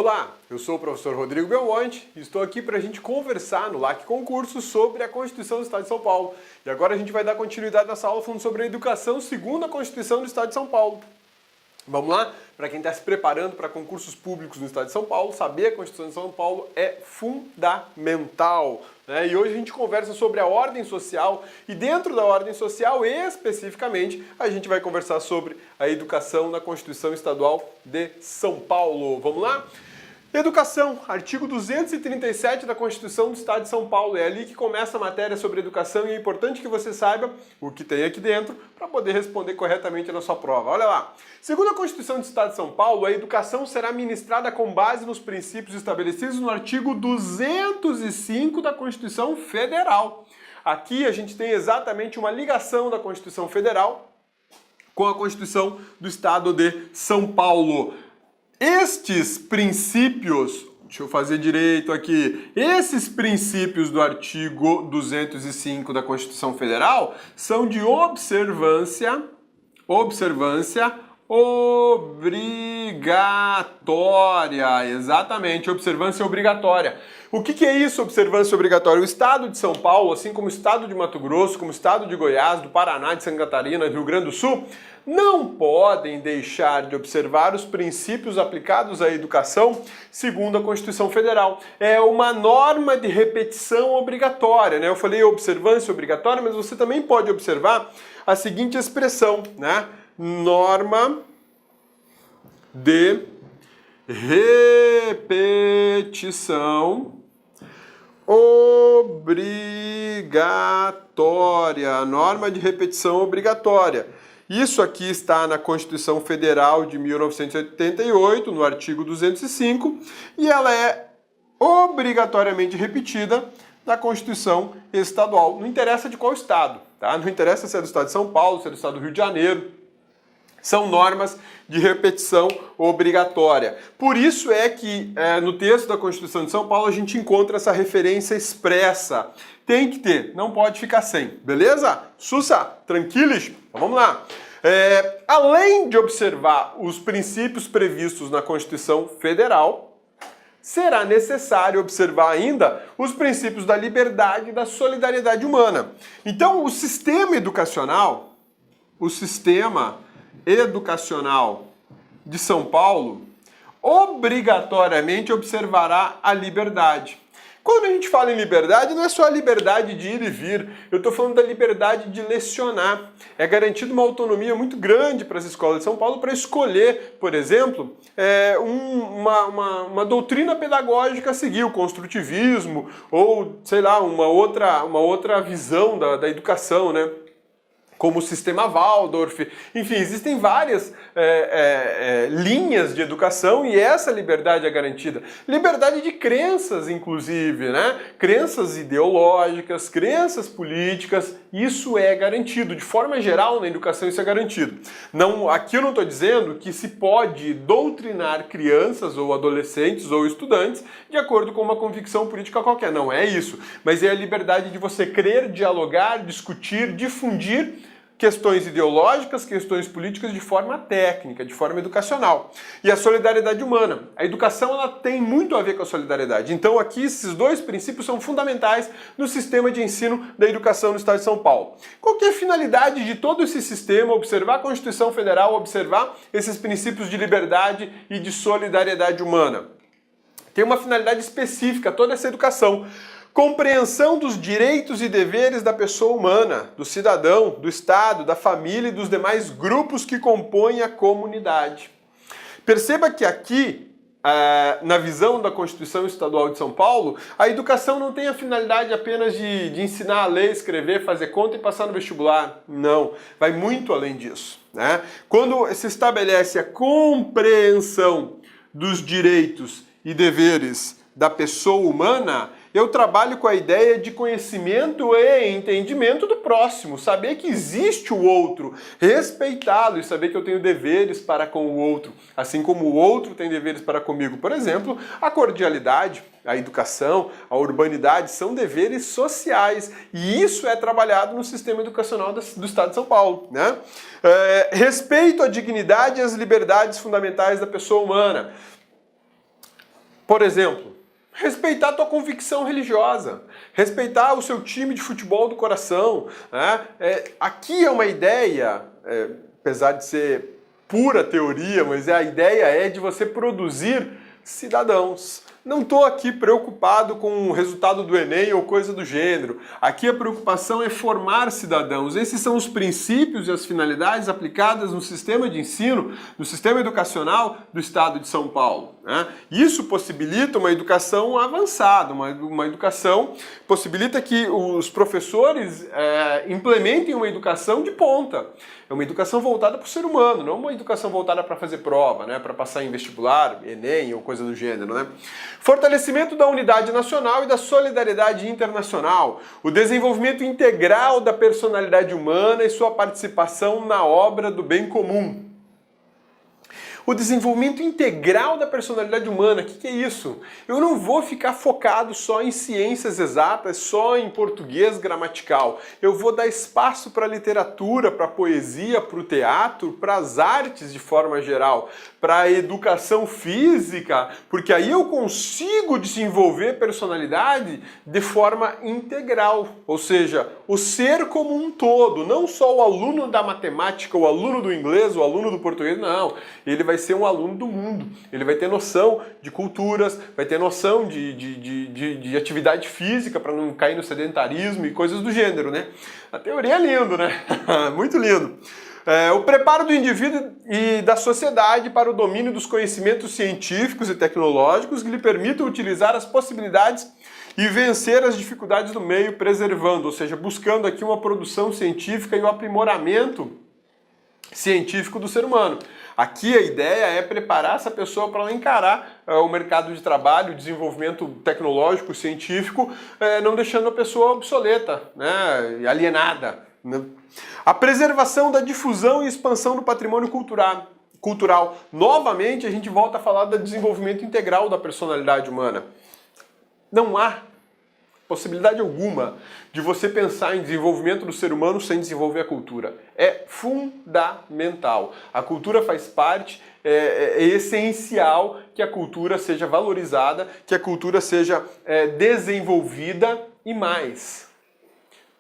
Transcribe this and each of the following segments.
Olá, eu sou o professor Rodrigo Belmonte e estou aqui para a gente conversar no LAC Concurso sobre a Constituição do Estado de São Paulo. E agora a gente vai dar continuidade nessa aula falando sobre a educação segundo a Constituição do Estado de São Paulo. Vamos lá? Para quem está se preparando para concursos públicos no Estado de São Paulo, saber a Constituição de São Paulo é fundamental, né? E hoje a gente conversa sobre a ordem social e dentro da ordem social, especificamente, a gente vai conversar sobre a educação na Constituição Estadual de São Paulo. Vamos lá? Educação, artigo 237 da Constituição do Estado de São Paulo. É ali que começa a matéria sobre educação e é importante que você saiba o que tem aqui dentro para poder responder corretamente na sua prova. Olha lá. Segundo a Constituição do Estado de São Paulo, a educação será ministrada com base nos princípios estabelecidos no artigo 205 da Constituição Federal. Aqui a gente tem exatamente uma ligação da Constituição Federal com a Constituição do Estado de São Paulo. Estes princípios, deixa eu fazer direito aqui, esses princípios do artigo 205 da Constituição Federal são de observância obrigatória, exatamente, observância obrigatória. O que é isso, observância obrigatória? O Estado de São Paulo, assim como o Estado de Mato Grosso, como o Estado de Goiás, do Paraná, de Santa Catarina, Rio Grande do Sul, não podem deixar de observar os princípios aplicados à educação segundo a Constituição Federal. É uma norma de repetição obrigatória, né? Eu falei observância obrigatória, mas você também pode observar a seguinte expressão, né? Norma de repetição obrigatória. Norma de repetição obrigatória. Isso aqui está na Constituição Federal de 1988, no artigo 205, e ela é obrigatoriamente repetida na Constituição Estadual. Não interessa de qual estado, tá? Não interessa se é do estado de São Paulo, se é do estado do Rio de Janeiro. São normas de repetição obrigatória. Por isso é que no texto da Constituição de São Paulo a gente encontra essa referência expressa. Tem que ter, não pode ficar sem. Beleza? Sussa, tranquilos? Então vamos lá. Além de observar os princípios previstos na Constituição Federal, será necessário observar ainda os princípios da liberdade e da solidariedade humana. Então, o sistema educacional de São Paulo obrigatoriamente observará a liberdade. Quando a gente fala em liberdade, não é só a liberdade de ir e vir, eu estou falando da liberdade de lecionar. É garantido uma autonomia muito grande para as escolas de São Paulo para escolher, por exemplo, uma doutrina pedagógica a seguir, o construtivismo, ou, sei lá, uma outra visão da educação, né? Como o sistema Waldorf, enfim, existem várias linhas de educação e essa liberdade é garantida. Liberdade de crenças, inclusive, né? Crenças ideológicas, crenças políticas, isso é garantido. De forma geral, na educação isso é garantido. Aqui eu não estou dizendo que se pode doutrinar crianças ou adolescentes ou estudantes de acordo com uma convicção política qualquer. Não é isso. Mas é a liberdade de você crer, dialogar, discutir, difundir questões ideológicas, questões políticas de forma técnica, de forma educacional. E a solidariedade humana. A educação ela tem muito a ver com a solidariedade. Então aqui esses dois princípios são fundamentais no sistema de ensino da educação no Estado de São Paulo. Qual que é a finalidade de todo esse sistema? Observar a Constituição Federal, observar esses princípios de liberdade e de solidariedade humana. Tem uma finalidade específica, toda essa educação. Compreensão dos direitos e deveres da pessoa humana, do cidadão, do Estado, da família e dos demais grupos que compõem a comunidade. Perceba que aqui, na visão da Constituição Estadual de São Paulo, a educação não tem a finalidade apenas de ensinar a ler, escrever, fazer conta e passar no vestibular. Não, vai muito além disso, né? Quando se estabelece a compreensão dos direitos e deveres da pessoa humana, eu trabalho com a ideia de conhecimento e entendimento do próximo, saber que existe o outro, respeitá-lo e saber que eu tenho deveres para com o outro, assim como o outro tem deveres para comigo. Por exemplo, a cordialidade, a educação, a urbanidade são deveres sociais e isso é trabalhado no sistema educacional do Estado de São Paulo, né? Respeito à dignidade e às liberdades fundamentais da pessoa humana. Por exemplo, respeitar a tua convicção religiosa, respeitar o seu time de futebol do coração, né? Aqui é uma ideia, apesar de ser pura teoria, mas a ideia é de você produzir cidadãos. Não estou aqui preocupado com o resultado do Enem ou coisa do gênero. Aqui a preocupação é formar cidadãos. Esses são os princípios e as finalidades aplicadas no sistema de ensino, no sistema educacional do Estado de São Paulo, né? Isso possibilita uma educação avançada, uma educação, possibilita que os professores implementem uma educação de ponta. É uma educação voltada para o ser humano, não uma educação voltada para fazer prova, né? Para passar em vestibular, Enem ou coisa do gênero, né? Fortalecimento da unidade nacional e da solidariedade internacional, o desenvolvimento integral da personalidade humana e sua participação na obra do bem comum. O desenvolvimento integral da personalidade humana, o que é isso? Eu não vou ficar focado só em ciências exatas, só em português gramatical. Eu vou dar espaço para a literatura, para a poesia, para o teatro, para as artes de forma geral, para a educação física, porque aí eu consigo desenvolver personalidade de forma integral, ou seja, o ser como um todo, não só o aluno da matemática, o aluno do inglês, o aluno do português, não. Ele vai ser um aluno do mundo, ele vai ter noção de culturas, vai ter noção de atividade física para não cair no sedentarismo e coisas do gênero, né? A teoria é lindo, né? Muito lindo. O preparo do indivíduo e da sociedade para o domínio dos conhecimentos científicos e tecnológicos que lhe permitam utilizar as possibilidades e vencer as dificuldades do meio, preservando, ou seja, buscando aqui uma produção científica e o aprimoramento científico do ser humano. Aqui a ideia é preparar essa pessoa para ela encarar o mercado de trabalho, o desenvolvimento tecnológico, científico, não deixando a pessoa obsoleta, né, alienada, né? A preservação da difusão e expansão do patrimônio cultural. Novamente, a gente volta a falar do desenvolvimento integral da personalidade humana. Não há possibilidade alguma de você pensar em desenvolvimento do ser humano sem desenvolver a cultura. É fundamental. A cultura faz parte, é essencial que a cultura seja valorizada, que a cultura seja desenvolvida e mais,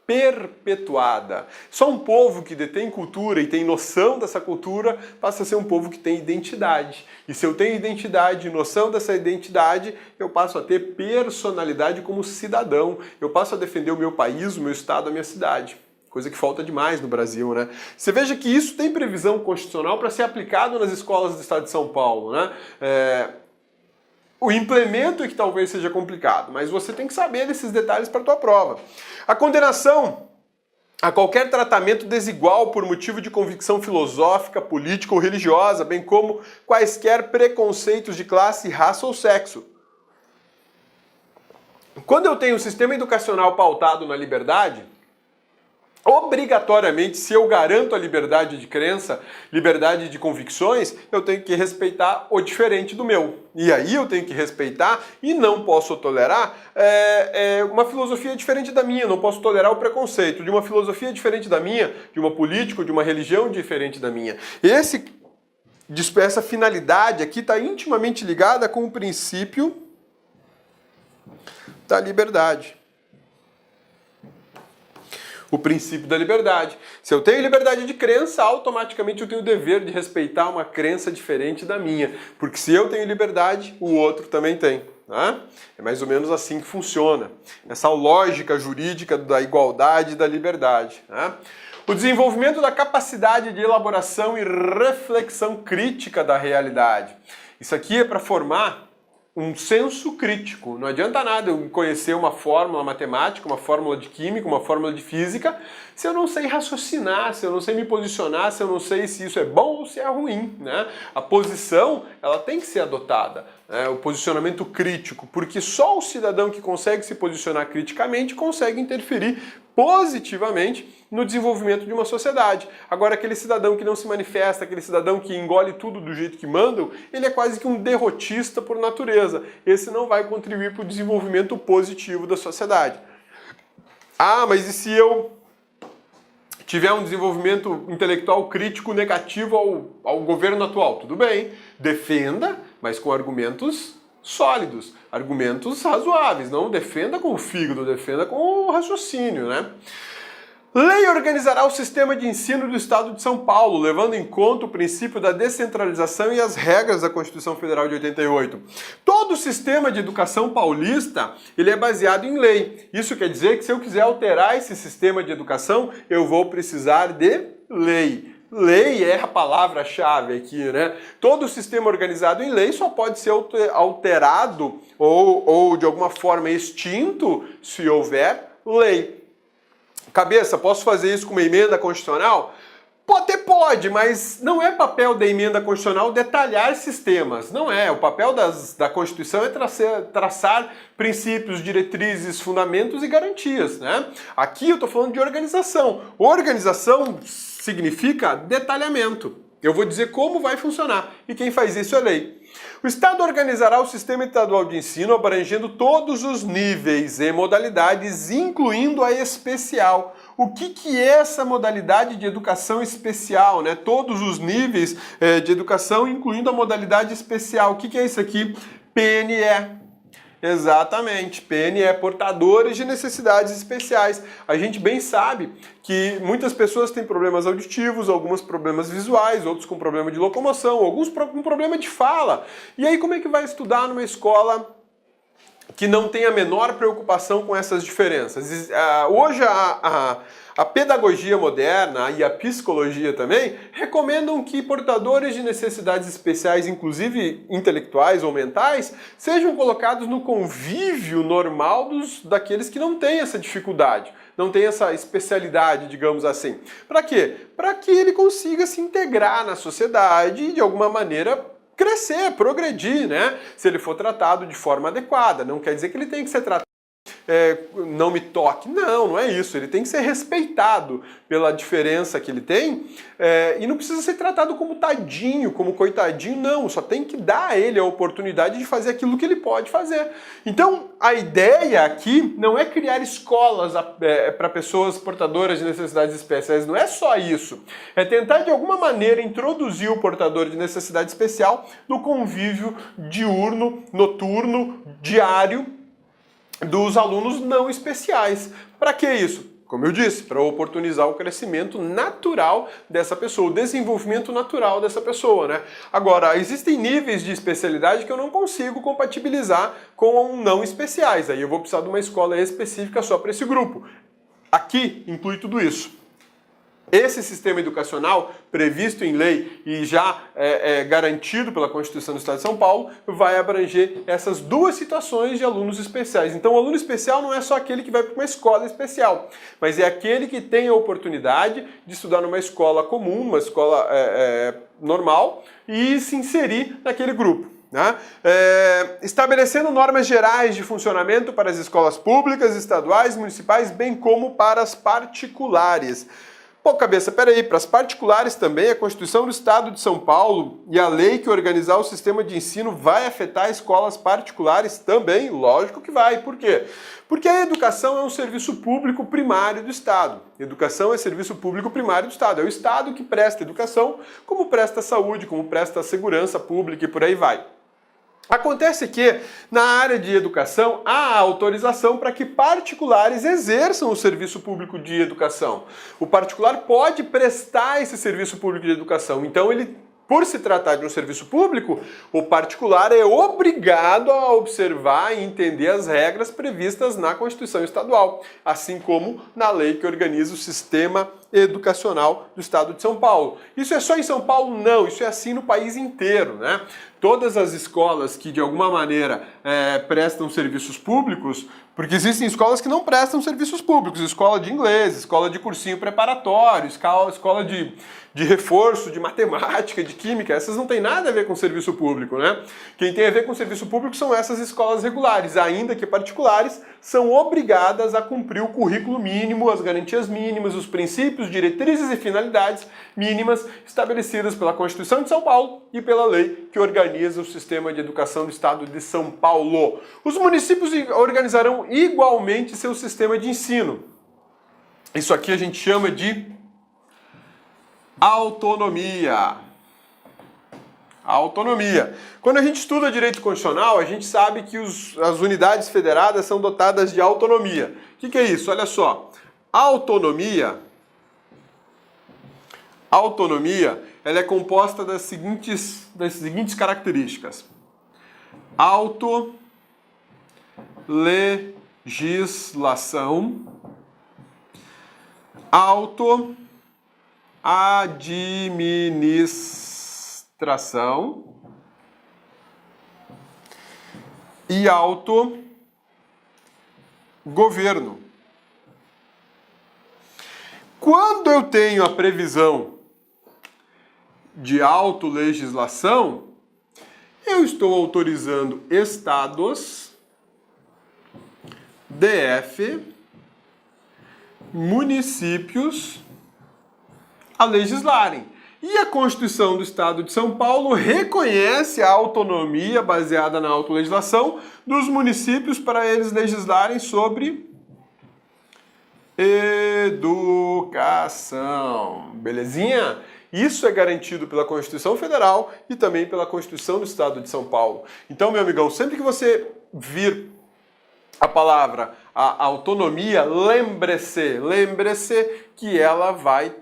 perpetuada. Só um povo que detém cultura e tem noção dessa cultura passa a ser um povo que tem identidade. E se eu tenho identidade e noção dessa identidade, eu passo a ter personalidade como cidadão. Eu passo a defender o meu país, o meu estado, a minha cidade. Coisa que falta demais no Brasil, né? Você veja que isso tem previsão constitucional para ser aplicado nas escolas do estado de São Paulo, né? O implemento é que talvez seja complicado, mas você tem que saber desses detalhes para a tua prova. A condenação a qualquer tratamento desigual por motivo de convicção filosófica, política ou religiosa, bem como quaisquer preconceitos de classe, raça ou sexo. Quando eu tenho um sistema educacional pautado na liberdade, obrigatoriamente, se eu garanto a liberdade de crença, liberdade de convicções, eu tenho que respeitar o diferente do meu. E aí eu tenho que respeitar e não posso tolerar uma filosofia diferente da minha, não posso tolerar o preconceito de uma filosofia diferente da minha, de uma política, de uma religião diferente da minha. Essa finalidade aqui está intimamente ligada com o princípio da liberdade. O princípio da liberdade. Se eu tenho liberdade de crença, automaticamente eu tenho o dever de respeitar uma crença diferente da minha. Porque se eu tenho liberdade, o outro também tem. Né? É mais ou menos assim que funciona. Essa lógica jurídica da igualdade e da liberdade. Né? O desenvolvimento da capacidade de elaboração e reflexão crítica da realidade. Isso aqui é para formar um senso crítico. Não adianta nada eu conhecer uma fórmula matemática, uma fórmula de química, uma fórmula de física, se eu não sei raciocinar, se eu não sei me posicionar, se eu não sei se isso é bom ou se é ruim, né? A posição, ela tem que ser adotada, né? O posicionamento crítico, porque só o cidadão que consegue se posicionar criticamente consegue interferir positivamente no desenvolvimento de uma sociedade. Agora, aquele cidadão que não se manifesta, aquele cidadão que engole tudo do jeito que mandam, ele é quase que um derrotista por natureza. Esse não vai contribuir para o desenvolvimento positivo da sociedade. Ah, mas e se eu tiver um desenvolvimento intelectual crítico negativo ao governo atual? Tudo bem, defenda, mas com argumentos sólidos, argumentos razoáveis. Não defenda com o fígado, defenda com o raciocínio, né? Lei organizará o sistema de ensino do Estado de São Paulo, levando em conta o princípio da descentralização e as regras da Constituição Federal de 88. Todo o sistema de educação paulista, ele é baseado em lei. Isso quer dizer que se eu quiser alterar esse sistema de educação, eu vou precisar de lei. Lei é a palavra-chave aqui, né? Todo o sistema organizado em lei só pode ser alterado ou de alguma forma extinto se houver lei. Cabeça, posso fazer isso com uma emenda constitucional? Até pode, mas não é papel da emenda constitucional detalhar sistemas. Não é. O papel da Constituição é traçar princípios, diretrizes, fundamentos e garantias, né? Aqui eu estou falando de organização. Organização significa detalhamento. Eu vou dizer como vai funcionar e quem faz isso é lei. O Estado organizará o sistema estadual de ensino abrangendo todos os níveis e modalidades, incluindo a especial. O que é essa modalidade de educação especial, né? Todos os níveis de educação, incluindo a modalidade especial. O que é isso aqui? PNE. Exatamente, PNE, portadores de necessidades especiais. A gente bem sabe que muitas pessoas têm problemas auditivos, alguns problemas visuais, outros com problema de locomoção, alguns com problema de fala. E aí como é que vai estudar numa escola que não tem a menor preocupação com essas diferenças? Hoje a pedagogia moderna e a psicologia também recomendam que portadores de necessidades especiais, inclusive intelectuais ou mentais, sejam colocados no convívio normal daqueles que não têm essa dificuldade, não têm essa especialidade, digamos assim. Para quê? Para que ele consiga se integrar na sociedade e de alguma maneira crescer, progredir, né? Se ele for tratado de forma adequada. Não quer dizer que ele tem que ser tratado não me toque. Não é isso. Ele tem que ser respeitado pela diferença que ele tem e não precisa ser tratado como tadinho, como coitadinho, não. Só tem que dar a ele a oportunidade de fazer aquilo que ele pode fazer. Então, a ideia aqui não é criar escolas para pessoas portadoras de necessidades especiais, não é só isso. É tentar, de alguma maneira, introduzir o portador de necessidade especial no convívio diurno, noturno, diário, dos alunos não especiais. Para que isso? Como eu disse, para oportunizar o crescimento natural dessa pessoa, o desenvolvimento natural dessa pessoa, né? Agora, existem níveis de especialidade que eu não consigo compatibilizar com não especiais. Aí eu vou precisar de uma escola específica só para esse grupo. Aqui inclui tudo isso. Esse sistema educacional previsto em lei e já garantido pela Constituição do Estado de São Paulo vai abranger essas duas situações de alunos especiais. Então o aluno especial não é só aquele que vai para uma escola especial, mas é aquele que tem a oportunidade de estudar numa escola comum, uma escola normal e se inserir naquele grupo. Né? Estabelecendo normas gerais de funcionamento para as escolas públicas, estaduais, municipais, bem como para as particulares. Pô, cabeça, peraí, para as particulares também, a Constituição do Estado de São Paulo e a lei que organizar o sistema de ensino vai afetar escolas particulares também? Lógico que vai. Por quê? Porque a educação é um serviço público primário do Estado. Educação é serviço público primário do Estado. É o Estado que presta educação, como presta saúde, como presta segurança pública e por aí vai. Acontece que, na área de educação, há autorização para que particulares exerçam o serviço público de educação. O particular pode prestar esse serviço público de educação. Então, por se tratar de um serviço público, o particular é obrigado a observar e entender as regras previstas na Constituição Estadual, assim como na lei que organiza o sistema educacional do Estado de São Paulo. Isso é só em São Paulo? Não, isso é assim no país inteiro, né? Todas as escolas que de alguma maneira prestam serviços públicos, porque existem escolas que não prestam serviços públicos, escola de inglês, escola de cursinho preparatório, escola de reforço, de matemática, de química, essas não tem nada a ver com serviço público, né? Quem tem a ver com serviço público são essas escolas regulares, ainda que particulares, são obrigadas a cumprir o currículo mínimo, as garantias mínimas, os princípios, diretrizes e finalidades mínimas estabelecidas pela Constituição de São Paulo e pela lei que organiza o sistema de educação do Estado de São Paulo. Os municípios organizarão igualmente seu sistema de ensino. Isso aqui a gente chama de autonomia. A autonomia. Quando a gente estuda direito constitucional, a gente sabe que as unidades federadas são dotadas de autonomia. O que é isso? Olha só. Autonomia, ela é composta das seguintes características. Autolegislação, autoadministração e autogoverno. Quando eu tenho a previsão de autolegislação, eu estou autorizando estados, DF, municípios a legislarem. E a Constituição do Estado de São Paulo reconhece a autonomia baseada na autolegislação dos municípios para eles legislarem sobre educação. Belezinha? Isso é garantido pela Constituição Federal e também pela Constituição do Estado de São Paulo. Então, meu amigão, sempre que você vir a palavra a autonomia, lembre-se que ela vai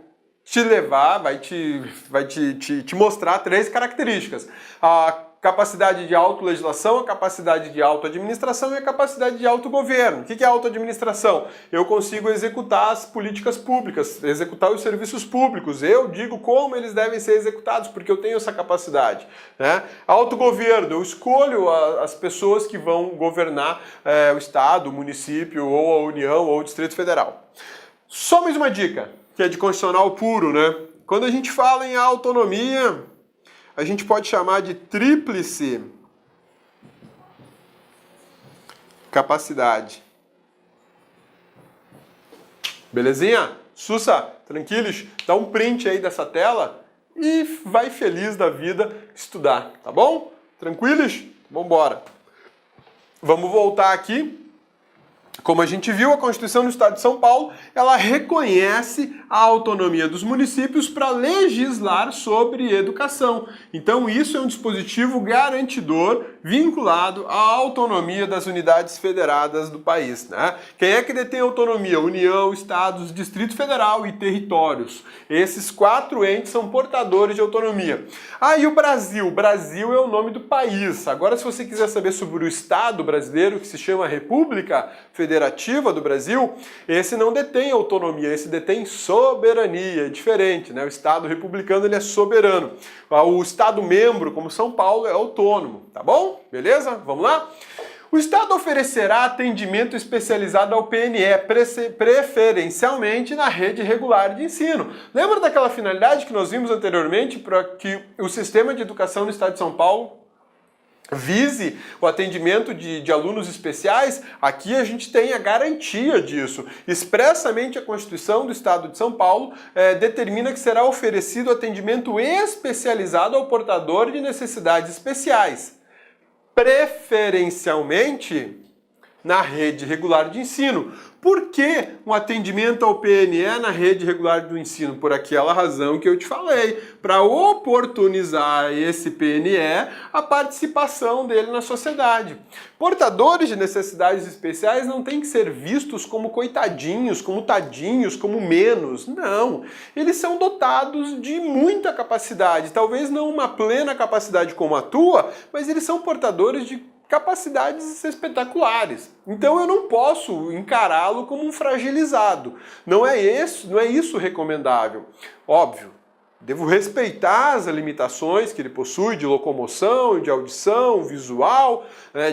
te levar, vai te mostrar 3 características. A capacidade de autolegislação, a capacidade de autoadministração e a capacidade de autogoverno. O que é autoadministração? Eu consigo executar as políticas públicas, executar os serviços públicos. Eu digo como eles devem ser executados, porque eu tenho essa capacidade, né? Autogoverno, eu escolho as pessoas que vão governar o Estado, o município, ou a União, ou o Distrito Federal. Só mais uma dica, que é de constitucional puro, né? Quando a gente fala em autonomia, a gente pode chamar de tríplice capacidade. Belezinha? Sussa, tranquilos? Dá um print aí dessa tela e vai feliz da vida estudar, tá bom? Tranquilos? Vambora. Vamos voltar aqui. Como a gente viu, a Constituição do Estado de São Paulo, ela reconhece a autonomia dos municípios para legislar sobre educação. Então, isso é um dispositivo garantidor vinculado à autonomia das unidades federadas do país, né? Quem é que detém autonomia? União, Estados, Distrito Federal e territórios. Esses 4 entes são portadores de autonomia. Ah, e o Brasil? O Brasil é o nome do país. Agora, se você quiser saber sobre o Estado brasileiro, que se chama República Federativa do Brasil, esse não detém autonomia, esse detém soberania, é diferente, né? O Estado republicano, ele é soberano. O Estado membro, como São Paulo, é autônomo, tá bom? Beleza? Vamos lá? O Estado oferecerá atendimento especializado ao PNE, preferencialmente na rede regular de ensino. Lembra daquela finalidade que nós vimos anteriormente para que o sistema de educação no Estado de São Paulo vise o atendimento de alunos especiais? Aqui a gente tem a garantia disso. Expressamente a Constituição do Estado de São Paulo determina que será oferecido atendimento especializado ao portador de necessidades especiais, preferencialmente na rede regular de ensino. Por que um atendimento ao PNE na rede regular do ensino? Por aquela razão que eu te falei, para oportunizar esse PNE a participação dele na sociedade. Portadores de necessidades especiais não têm que ser vistos como coitadinhos, como tadinhos, como menos. Não, eles são dotados de muita capacidade, talvez não uma plena capacidade como a tua, mas eles são portadores de capacidades espetaculares. Então eu não posso encará-lo como um fragilizado. Não é isso recomendável. Óbvio, devo respeitar as limitações que ele possui de locomoção, de audição, visual,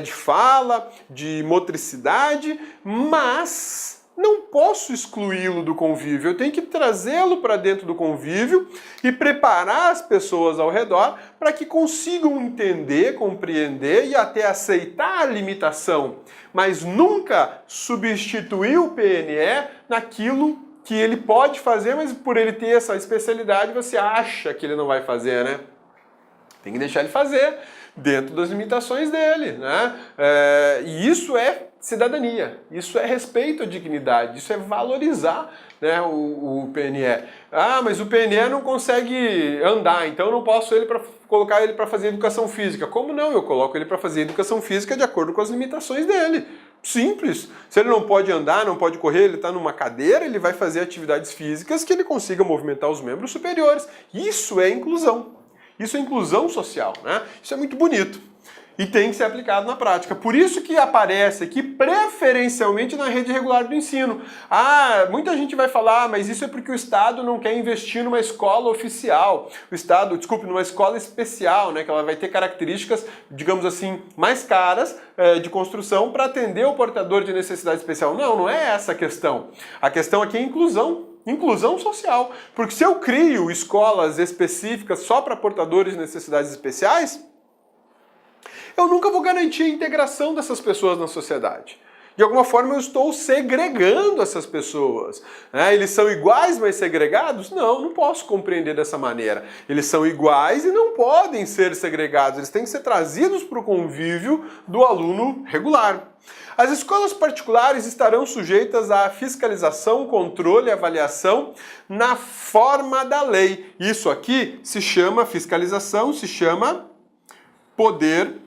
de fala, de motricidade, mas não posso excluí-lo do convívio. Eu tenho que trazê-lo para dentro do convívio e preparar as pessoas ao redor para que consigam entender, compreender e até aceitar a limitação, mas nunca substituir o PNE naquilo que ele pode fazer, mas por ele ter essa especialidade você acha que ele não vai fazer, né? Tem que deixar ele fazer. dentro das limitações dele, né? E isso é cidadania, isso é respeito à dignidade, isso é valorizar, né, o PNE. Ah, mas o PNE não consegue andar, então eu não posso colocar ele para fazer educação física. Como não? Eu coloco ele para fazer educação física de acordo com as limitações dele. Simples. Se ele não pode andar, não pode correr, ele está numa cadeira, ele vai fazer atividades físicas que ele consiga movimentar os membros superiores. Isso é inclusão. Isso é inclusão social, né? Isso é muito bonito. E tem que ser aplicado na prática. Por isso que aparece aqui preferencialmente na rede regular do ensino. Ah, muita gente vai falar, mas isso é porque o Estado não quer investir numa escola oficial. Numa escola especial, né? Que ela vai ter características, digamos assim, mais caras de construção para atender o portador de necessidade especial. Não, não é essa a questão. A questão aqui é inclusão. Inclusão social. Porque se eu crio escolas específicas só para portadores de necessidades especiais, eu nunca vou garantir a integração dessas pessoas na sociedade. De alguma forma eu estou segregando essas pessoas. Eles são iguais, mas segregados? Não, não posso compreender dessa maneira. Eles são iguais e não podem ser segregados. Eles têm que ser trazidos para o convívio do aluno regular. As escolas particulares estarão sujeitas à fiscalização, controle e avaliação na forma da lei. Isso aqui se chama fiscalização, se chama poder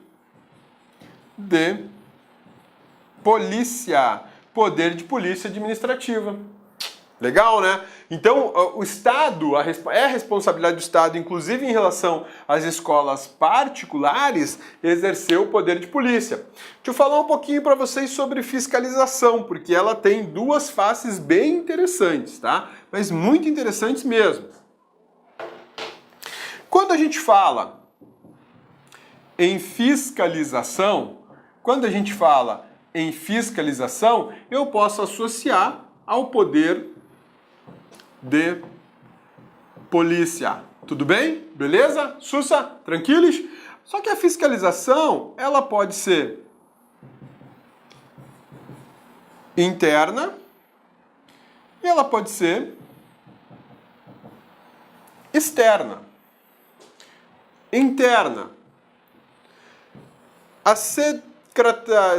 de polícia, poder de polícia administrativa. Legal, né? Então, o Estado, é a responsabilidade do Estado, inclusive em relação às escolas particulares, exercer o poder de polícia. Deixa eu falar um pouquinho para vocês sobre fiscalização, porque ela tem duas faces bem interessantes, tá? Mas muito interessantes mesmo. Quando a gente fala em fiscalização, eu posso associar ao poder de polícia. Tudo bem? Beleza? Sussa? Tranquilos? Só que a fiscalização, ela pode ser interna e ela pode ser externa. Interna. A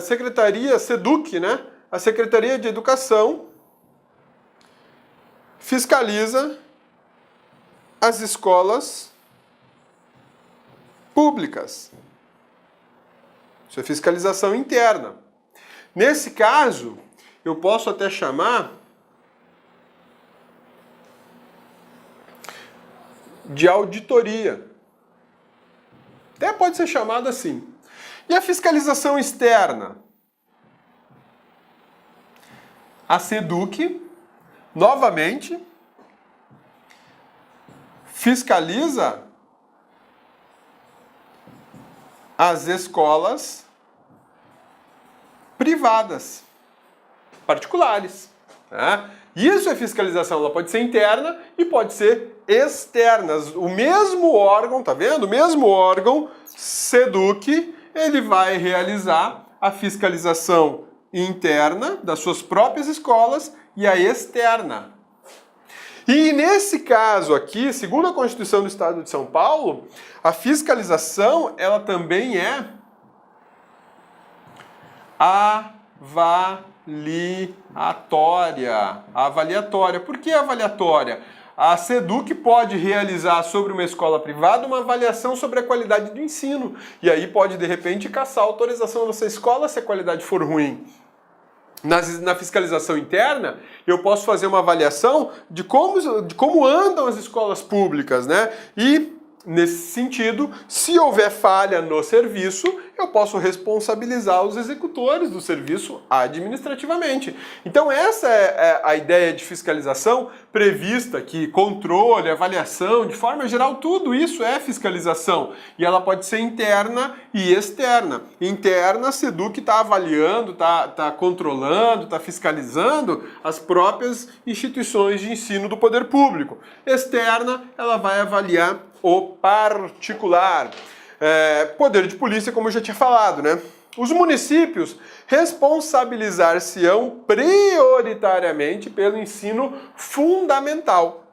Secretaria SEDUC, né? A Secretaria de Educação fiscaliza as escolas públicas. Isso é fiscalização interna. Nesse caso, eu posso até chamar de auditoria. Até pode ser chamado assim. E a fiscalização externa? A SEDUC, novamente, fiscaliza as escolas privadas, particulares. Tá? Isso é fiscalização, ela pode ser interna e pode ser externa. O mesmo órgão, tá vendo? O mesmo órgão, SEDUC, ele vai realizar a fiscalização interna das suas próprias escolas e a externa. E nesse caso aqui, segundo a Constituição do Estado de São Paulo, a fiscalização, ela também é avaliatória. Por que avaliatória? A SEDUC pode realizar sobre uma escola privada uma avaliação sobre a qualidade do ensino. E aí pode, de repente, cassar a autorização dessa escola se a qualidade for ruim. Na fiscalização interna, eu posso fazer uma avaliação de como andam as escolas públicas, né? E, nesse sentido, se houver falha no serviço, eu posso responsabilizar os executores do serviço administrativamente. Então essa é a ideia de fiscalização prevista aqui, controle, avaliação, de forma geral, tudo isso é fiscalização. E ela pode ser interna e externa. Interna, a SEDUC está avaliando, está controlando, está fiscalizando as próprias instituições de ensino do poder público. Externa, ela vai avaliar o particular. Poder de polícia, como eu já tinha falado, né? Os municípios responsabilizar-se-ão prioritariamente pelo ensino fundamental.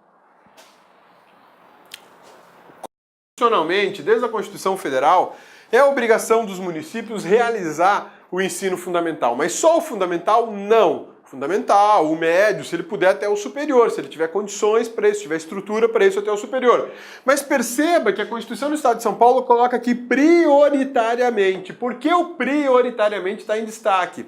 Constitucionalmente, desde a Constituição Federal, É obrigação dos municípios realizar o ensino fundamental, mas só o fundamental não. Fundamental, o médio, se ele puder até o superior, se ele tiver condições para isso, se tiver estrutura para isso até o superior. Mas perceba que a Constituição do Estado de São Paulo coloca aqui prioritariamente. Por que o prioritariamente está em destaque?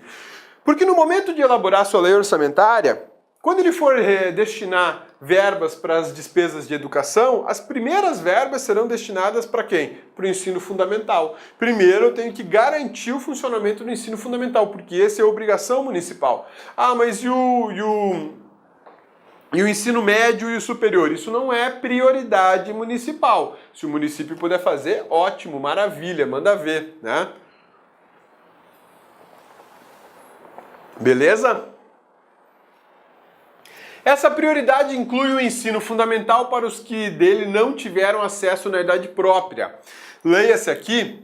Porque no momento de elaborar sua lei orçamentária, quando ele for destinar verbas para as despesas de educação, as primeiras verbas serão destinadas para quem? Para o ensino fundamental. Primeiro eu tenho que garantir o funcionamento do ensino fundamental, porque essa é a obrigação municipal. Ah, mas e o ensino médio e o superior? Isso não é prioridade municipal. Se o município puder fazer, ótimo, maravilha, manda ver, né? Beleza? Essa prioridade inclui o ensino fundamental para os que dele não tiveram acesso na idade própria. Leia-se aqui,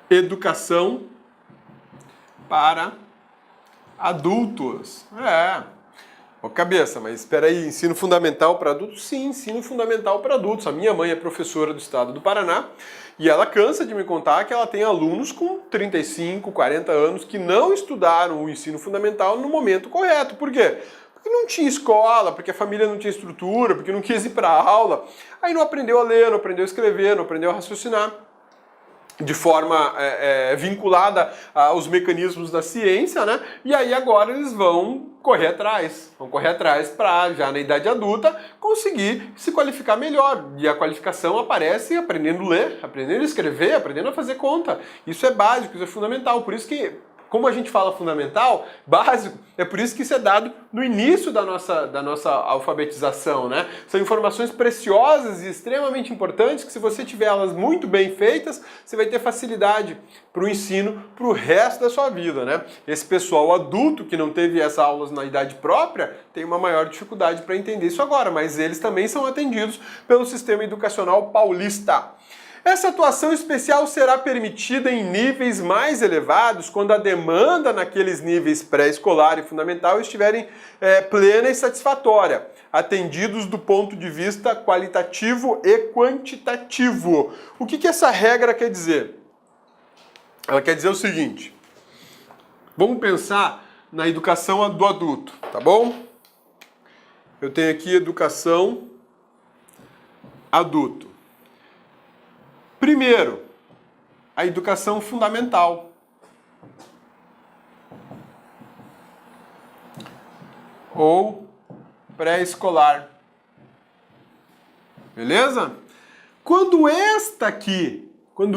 educação para adultos. Ô cabeça, mas espera aí, ensino fundamental para adultos? Sim, ensino fundamental para adultos. A minha mãe é professora do estado do Paraná e ela cansa de me contar que ela tem alunos com 35, 40 anos que não estudaram o ensino fundamental no momento correto. Por quê? Porque não tinha escola, porque a família não tinha estrutura, porque não quis ir para a aula. Aí não aprendeu a ler, não aprendeu a escrever, não aprendeu a raciocinar de forma vinculada aos mecanismos da ciência, né? E aí agora eles vão correr atrás para, já na idade adulta, conseguir se qualificar melhor. E a qualificação aparece aprendendo a ler, aprendendo a escrever, aprendendo a fazer conta. Isso é básico, isso é fundamental. Por isso que, como a gente fala fundamental, básico, é por isso que isso é dado no início da nossa alfabetização, né? São informações preciosas e extremamente importantes que, se você tiver elas muito bem feitas, você vai ter facilidade para o ensino para o resto da sua vida, né? Esse pessoal adulto que não teve essas aulas na idade própria tem uma maior dificuldade para entender isso agora, mas eles também são atendidos pelo sistema educacional paulista. Essa atuação especial será permitida em níveis mais elevados quando a demanda naqueles níveis pré-escolar e fundamental estiverem plena e satisfatória, atendidos do ponto de vista qualitativo e quantitativo. O que essa regra quer dizer? Ela quer dizer o seguinte: vamos pensar na educação do adulto, tá bom? Eu tenho aqui educação adulto. Primeiro, a educação fundamental. Ou pré-escolar. Beleza? Quando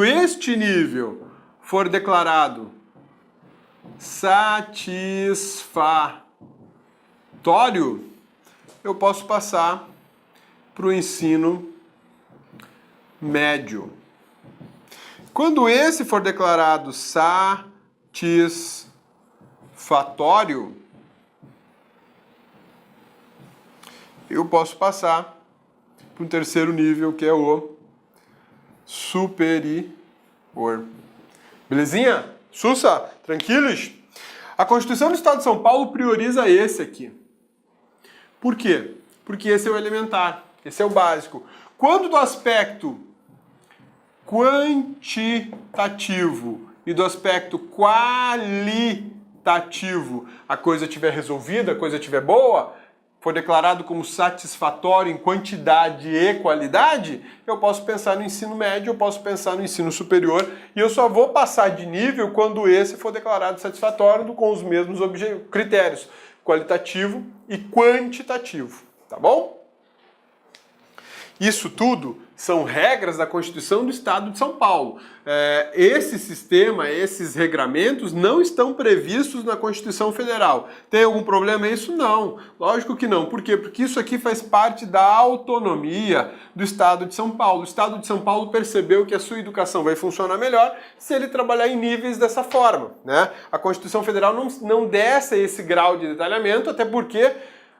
este nível for declarado satisfatório, eu posso passar para o ensino médio. Quando esse for declarado satisfatório, eu posso passar para o terceiro nível, que é o superior. Belezinha? Sussa? Tranquilos? A Constituição do Estado de São Paulo prioriza esse aqui. Por quê? Porque esse é o elementar, esse é o básico. Quando do aspecto quantitativo e do aspecto qualitativo a coisa estiver resolvida, a coisa estiver boa, for declarado como satisfatório em quantidade e qualidade, eu posso pensar no ensino médio, eu posso pensar no ensino superior, e eu só vou passar de nível quando esse for declarado satisfatório com os mesmos critérios, qualitativo e quantitativo, tá bom? Isso tudo são regras da Constituição do Estado de São Paulo. Esse sistema, esses regramentos não estão previstos na Constituição Federal. Tem algum problema isso? Não. Lógico que não. Por quê? Porque isso aqui faz parte da autonomia do Estado de São Paulo. O Estado de São Paulo percebeu que a sua educação vai funcionar melhor se ele trabalhar em níveis dessa forma, né? A Constituição Federal não desce a esse grau de detalhamento, até porque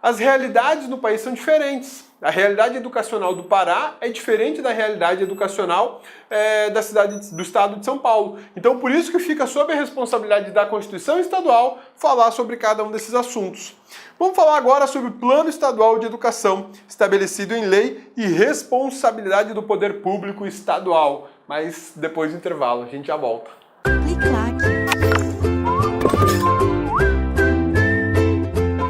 as realidades no país são diferentes. A realidade educacional do Pará é diferente da realidade educacional do Estado de São Paulo. Então, por isso que fica sob a responsabilidade da Constituição Estadual falar sobre cada um desses assuntos. Vamos falar agora sobre o Plano Estadual de Educação, estabelecido em lei e responsabilidade do poder público estadual. mas depois do intervalo, a gente já volta.